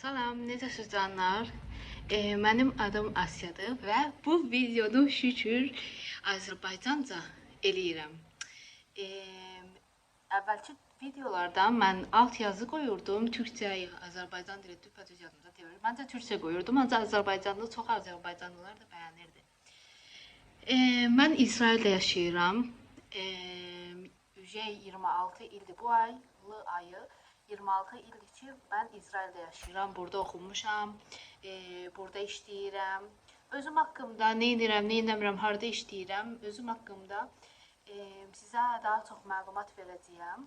Salam, necəsiz canlar? Mənim adım Asyadır və bu videonu şükür Azərbaycanca eləyirəm. Əvvəlki videolarda mən alt yazı qoyurdum, türkcə, Azərbaycan dili, düpədüz yadımda deyil. Məncə türkcə qoyurdum, ancaq Azərbaycanlı çox Azərbaycanlılar da bəyənirdi. Mən İsraildə yaşayıram. 26 ildir bu ayı. 26 ildir ki, mən İsraildə yaşayıram, burada oxumuşam, burada işləyirəm. Özüm haqqımda nə edirəm, nə eləmirəm, harda işləyirəm, özüm haqqımda sizə daha çox məlumat verəcəyəm.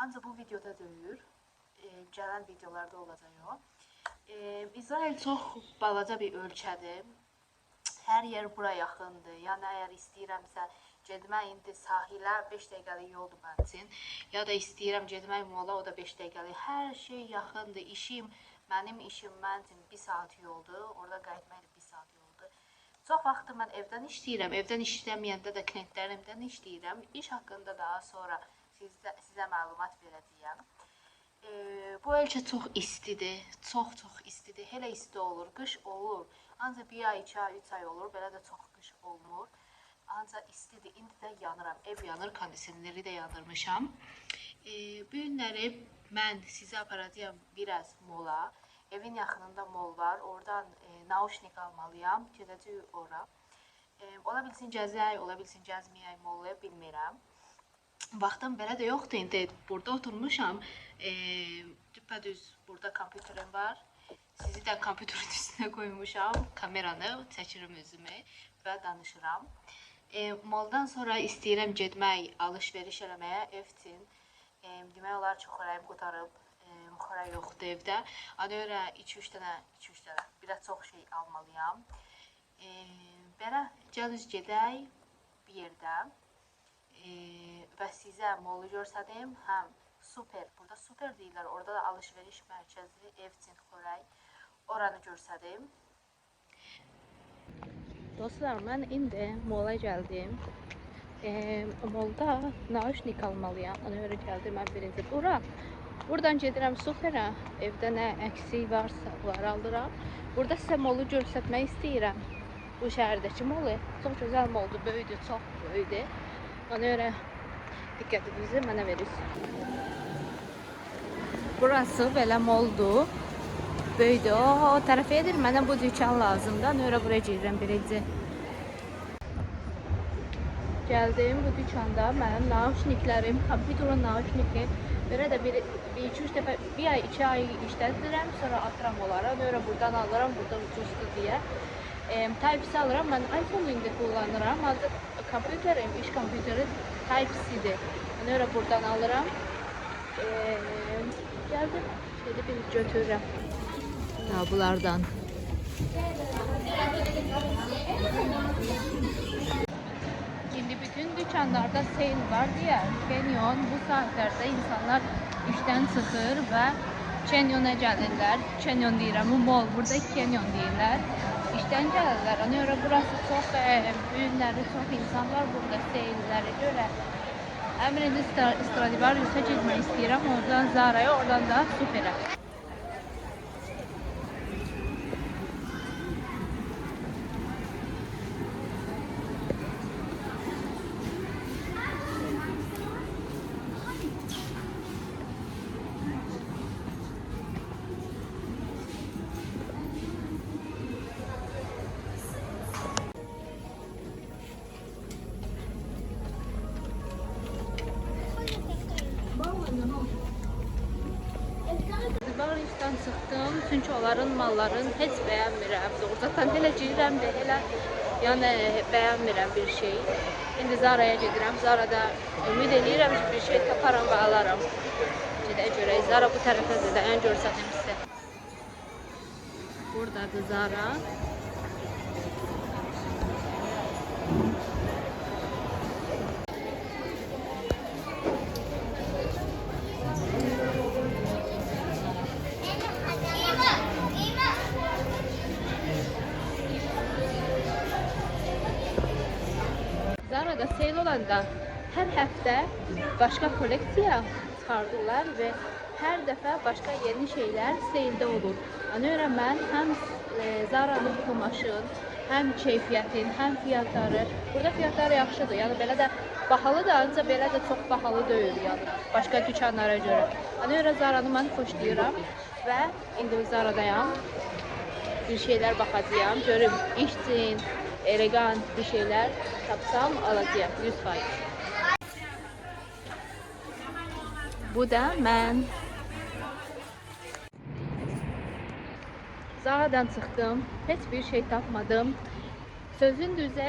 Ancaq bu videoda deyil, gələn videolarda olacaq o. İsrail çox balaca bir ölkədir. Hər yer bura yaxındır. Yəni əgər istəyirəmsə getmək indi sahilə 5 dəqiqəlik yoldur mənim üçün. Ya da istəyirəm getmək mola, o da 5 dəqiqəlik. Hər şey yaxındır. Mənim işim mənim üçün 1 saat yoldur. Orada qayıtmaq da 1 saat yoldur. Çox vaxtı mən evdən işləyirəm. Evdən işləməyəndə də klientlərimdən işləyirəm. İş haqqında daha sonra sizə məlumat verəcəyəm. Bu ölkə çox istidir. Çox istidir. Hələ isti olur, qış olur. Ancaq 1 ay, 2 ay, 3 ay olur. Belə də çox qış olmur. Ancaq istidir. İndi də yanıram. Ev yanır, kondisioneri də yandırmışam. Bu günləri mən sizə aparacağım biraz mola. Evin yaxınında mol var. Oradan naushnik almalıyam. Gedəcəyik ora. Ola bilsin gəzək, ola bilsin gəzməyək molla, bilmirəm. Vaxtım belə də yoxdur. İndi burada oturmuşam. Düpədüz burada kompüterim var. Sizi də kompüterin üstünə qoymuşam. Kameranı çəkirim özümü və danışıram. Moldan sonra istəyirəm getmək, alış-veriş eləməyə ev üçün. Demək olar ki, xörəyim qutarıb, xörək yoxdur evdə. Ona görə 2-3 dənə, biraz çox şey almalıyam. Belə gəlin gedək bir yerdə və sizə molu göstərdim. Həm super, burada super deyirlər, orada da alış-veriş mərkəzi, ev üçün xörək. Oranı göstərdim. Dostlar, mən indi mola gəldim. Molda naushnik almalıyam. Ona görə gəldim mən birinci bura. Buradan gedirəm superə. Evdə nə əksik varsa onları alıram. Burada sizə molu göstərmək istəyirəm. Bu şəhərdəki molu çox gözəl moldur, böyüdür, çox böyüdür. Ona görə diqqətinizi mənə verirsiniz. Burası belə moldur. Böyüdür. O tərəfə edir. Mənə bu dükan lazımdır. Ona görə buraya gedirəm birinci. Gəldim bu dükanda mənim naushniklərim, kompüterin naushniki. Belə də 1-2-3 dəfə, 1 ay, 2 ay işlədirəm, sonra atıram onlara. Ona görə buradan alıram, burada ucuzdur deyə. Type-C alıram. Mən iPhone indi kullanıram. Ancaq kompüterim, iş kompüteri Type-C'dir. Ona görə buradan alıram. Gəldim, şöyle bir götürürəm. Bunlardan. Şimdi bütün dükkanlarda sale var diye Canyon bu saatlerde insanlar işten çıxır və Canyona gəlirlər. Canyon deyirəm, bu mall, burada Canyon deyirlər. İşten gəlirlər. Ona görə burası çox büyünləri, çox insan var burada sale'ləri görə. Əmrində Stradivarius'a getmək istəyirəm. Oradan Zara'ya, oradan da Super'ə. Barışdan çıxdım, çünki onların mallarını heç bəyənmirəm. Doğrudan hələ girirəm də, elə yəni bəyənmirəm bir şey. İndi Zara'ya gedirəm. Zara'da ümid edirəm ki, bir şey taparam və alaram. Gedək görək. Zara bu tərəfədir də, ən görsədim sizə. Buradadır Zara. Zara'da sale olanda hər həftə başqa kolleksiya çıxardırlar və hər dəfə başqa yeni şeylər seyildə olur. Ona görə mən həm Zara'nın kumaşın, həm keyfiyyətin, həm fiyatları, burada fiyatları yaxşıdır. Yəni belə də bahalıdır, ancaq belə də çox bahalı deyil, yəni başqa dükanlara görə. Ona görə Zara'nı mən xoşlayıram və indi Zara'dayam. Bir şeylər baxacağam, görüm iş üçün elegant bir şeylər tapsam alacağam 100%. Bu da mən. Zara'dan çıxdım, heç bir şey tapmadım. Sözün düzə,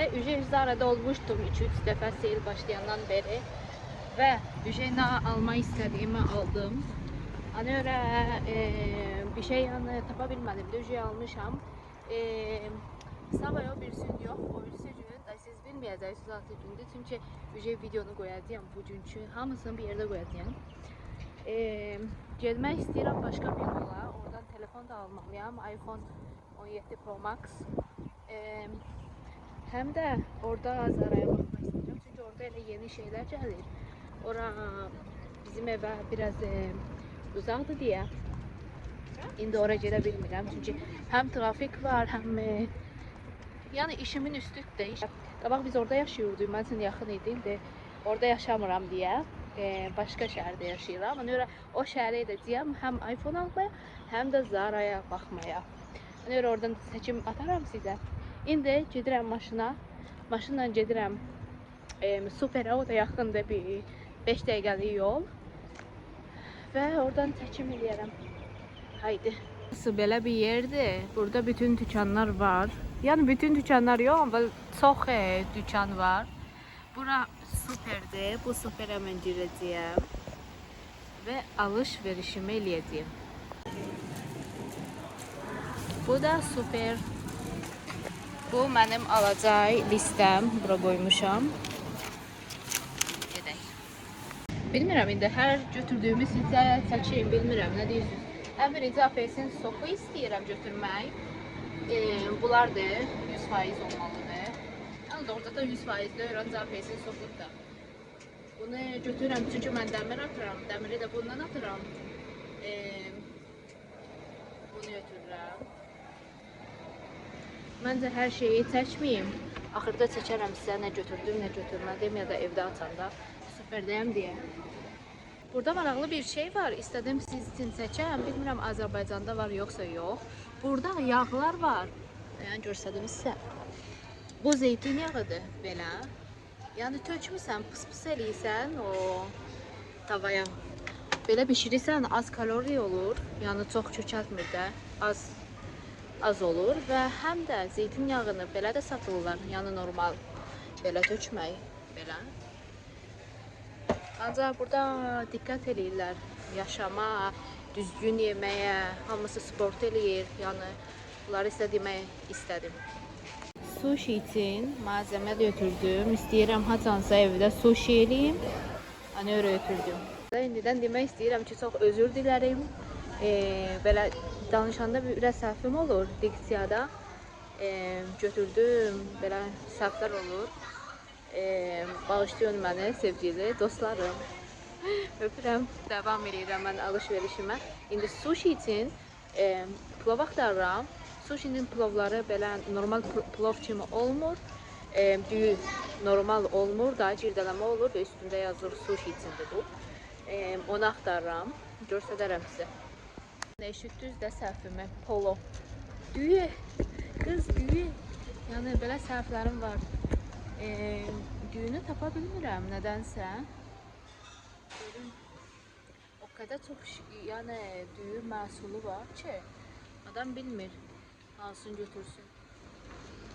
Zara'da olmuştum 2-3 dəfə seyir başlayandan beri və nə almaq istədiyimi aldım. Ona görə bir şey yəni tapa bilmədim. Almışam. Sabah o birisini yox, o birisi gün da siz bilməyəcəksiniz artıq gündür. Çünki videonu qoyacağam bugünkü, hamısını bir yerdə qoyacağam. Gelmək istəyirəm başqa bir mola. Oradan telefon da almalıyam. iPhone 17 Pro Max. Həm də orada Zara'ya baxmaq istəyirəm. Çünki orada elə yeni şeylər gəlir. Ora bizim evə biraz uzaqdır deyə. İndi oraya gedə bilmirəm. Çünki həm trafik var, həm yəni işimin üstüdür. Qabaq biz orada yaşıyorduk. Mən üçün yaxın idi. İndi orada yaşamıram deyə. Başqa şəhərdə yaşayıram. Ona görə o şəhərə edəcəyəm. Həm iPhone almaya, həm də Zara'ya baxmaya. Ona görə oradan seçim ataram sizə. İndi gedirəm maşına. Maşınla gedirəm Superə. O da yaxındır, bir 5 dəqiqəlik yol. Və oradan seçim eləyərəm. Haydi. Burası belə bir yerdir. Burada bütün dükanlar var. Yəni bütün dükanlar yox, amma çox dükan var. Bura Superdir. Bu Superə mən girəcəyəm və alış-verişimi eləyəcəyəm. Bu da Super. Bu mənim alacaq listəm. Bura qoymuşam. Gedək. Bilmirəm, indi hər götürdüyümü sizə seçeyim. Bilmirəm, nə deyirsiniz? Ən birinci apelsin soku istəyirəm götürmək. Bunlardır, 100% olmalıdır. Yalnız orada da 100% deyir, ancaq apelsin sokudur da. Bunu götürürəm çünki mən dəmir atıram. Dəmiri də bundan atıram. Bunu götürürəm. Məncə hər şeyi çəkməyim. Axırda çəkərəm sizə nə götürdüm, nə götürmədim ya da evdə açanda Superdəyəm deyə. Burada maraqlı bir şey var. İstədim siz üçün seçəm. Bilmirəm Azərbaycanda var yoxsa yox. Burada yağlar var. Yəni görsədim sizə. Bu zeytin yağıdır belə. Yəni tökmüsən, pıs-pıs eləyirsən o tavaya. Belə bişirirsən, az kalori olur. Yəni çox kökəltmir də, az olur və həm də zeytin yağını belə də satırlar. Yəni normal belə tökmək, belə. Ancaq burada diqqət eləyirlər yaşama, düzgün yeməyə, hamısı sport eləyir. Yəni bunları isə demək istədim. Sushi üçün malzəmə götürdüm. İstəyirəm haçansa evdə sushi eləyim. Ona görə götürdüm. İndidən demək istəyirəm ki, çox özür dilərim. Belə danışanda biraz səhvim olur diksiyada. Götürdüm, belə səhvlər olur. Bağışlayın mənə sevgili dostlarım. Öpürəm, davam edirəm mən alış-verişimə. İndi sushi üçün plov axtarıram. Sushi'nin plovları belə normal plov kimi olmur. Düyü normal olmur, daha cirdələmə olur və üstündə yazılır sushi içindir bu. Onu axtarıram, göstərərəm sizə. Eşitdiniz də səhvimi, polo. Düyü, qız düyü. Yəni belə səhvlərim var. Düyünü tapa bilmirəm nədənsə. Görün, o qədər çox yəni düyü məhsulu var ki, adam bilmir hansını götürsün.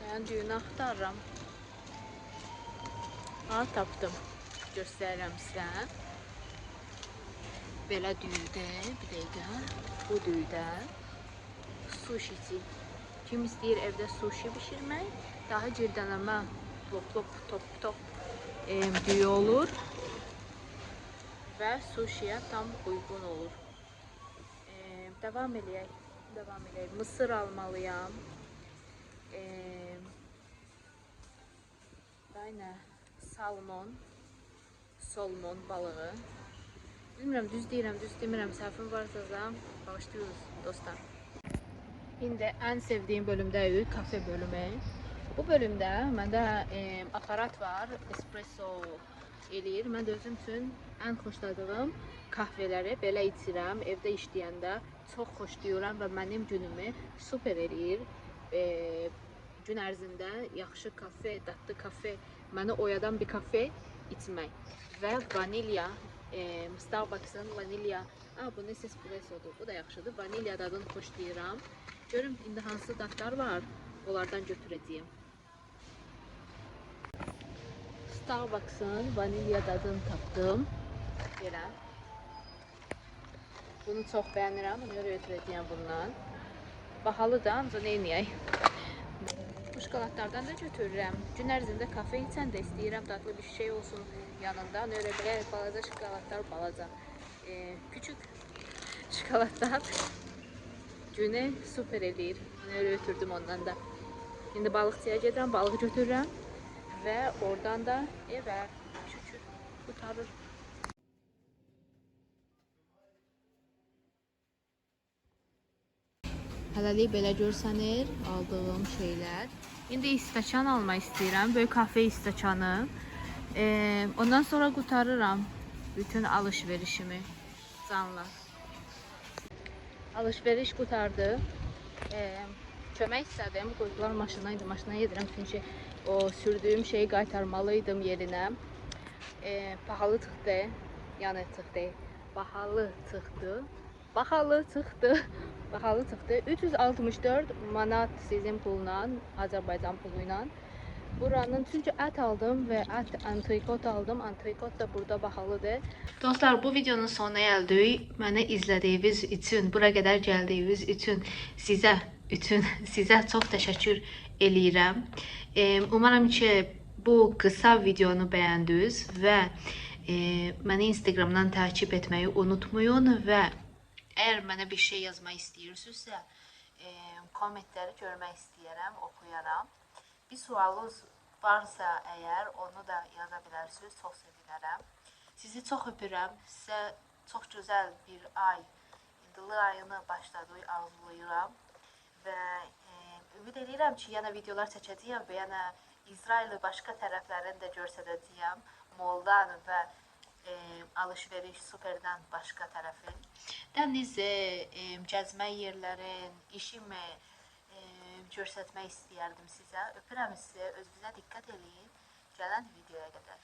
Yəni düyünü axtarıram. Tapdım. Göstərirəm sizə. Belə düyüdür, bir dəqiqə. Bu düyüdə sushi. Kim istəyir evdə sushi bişirmək, daha cirdələmə top düyü olur və sushiyə tam uyğun olur. Davam eləyək. Mısır almalıyam. Salmon balığı. Bilmirəm, düz deyirəm, düz demirəm, səhvim varsa da bağışlayırız dostlar. İndi ən sevdiyim bölümdəyik, kafe bölümü. Bu bölümdə məndə aparat var, espresso eləyir. Mən də özüm üçün ən xoşladığım kahveləri belə içirəm, evdə işləyəndə çox xoşlayıram və mənim günümü super eləyir. Gün ərzində yaxşı kafe, dadlı kafe, məni oyadan bir kafe içmək və vanilya, Starbucks'ın vanilya, bu nəsə espressodur, bu da yaxşıdır. Vanilya dadını xoşlayıram. Görüm indi hansı dadlar var, onlardan götürəcəyim. Starbucks'ın vanilya dadını tapdım. Belə. Bunu çox bəyənirəm, ona görə götürəcəyim bundan. Bahalı da, ancaq neyniyək? Bu şokoladlardan da götürürəm. Gün ərzində kafe içən də istəyirəm, dadlı bir şey olsun yanında. Ona görə belə balaca şokoladlar, balaca. Küçük şokoladlar günü super eləyir. Ona görə götürdüm ondan da. İndi balıqçıya gedirəm, balıq götürürəm və oradan da evə şükür qutarır. Hələlik belə görsənir aldığım şeylər. İndi stəkan almaq istəyirəm, böyük kafe stəkanı. Ondan sonra qutarıram bütün alışverişimi canla. Alışveriş qutardı. Kömək istədim, qoydular maşına, indi maşına gedirəm çünki o sürdüyüm şeyi qaytarmalıydım yerinə. Pahalı çıxdı, yəni çıxdı, bahalı çıxdı. Bahalı çıxdı. 364 manat sizin pulla, Azərbaycan pulu ilə. Buranın çünki ət aldım və ət antrikot aldım. Antrikot da burada bahalıdır. Dostlar, bu videonun sonuna gəldik. Məni izlədiyiniz üçün, bura qədər gəldiyiniz üçün sizə çox təşəkkür eləyirəm. Umarım ki, bu qısa videonu bəyəndiniz və məni Instagramdan takip etməyi unutmayın və əgər mənə bir şey yazmaq istəyirsinizsə, kommentləri görmək istəyirəm, oxuyaram. Bir sualınız varsa əgər, onu da yaza bilərsiniz, çox sevinərəm. Sizi çox öpürəm, sizə çox gözəl bir ay, ildırlı ayını başladığı arzulayıram və ümid edirəm ki, yenə videolar çəkəcəyəm və yenə İsraili başqa tərəflərini də göstərəcəyəm, Moldan və alışveriş superdən başqa tərəfin. Dənizə, gəzmə yerlərin, işimi göstərmək istəyərdim sizə. Öpürəm sizi, özünüzə diqqət edin. Gələn videoya qədər.